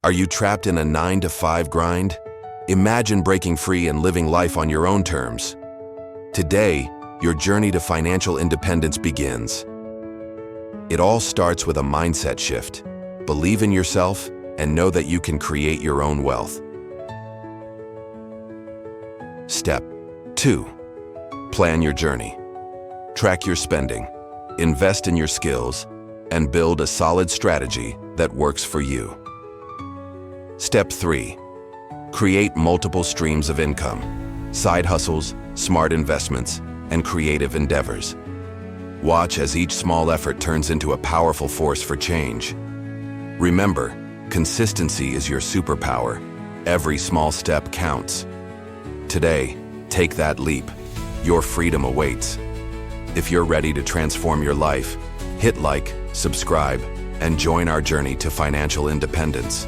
Are you trapped in a 9-to-5 grind? Imagine breaking free and living life on your own terms. Today, your journey to financial independence begins. It all starts with a mindset shift. Believe in yourself and know that you can create your own wealth. Step 2. Plan your journey. Track your spending, invest in your skills, and build a solid strategy that works for you. Step 3. Create multiple streams of income, side hustles, smart investments, and creative endeavors. Watch as each small effort turns into a powerful force for change. Remember, consistency is your superpower. Every small step counts. Today, take that leap. Your freedom awaits. If you're ready to transform your life, hit like, subscribe, and join our journey to financial independence.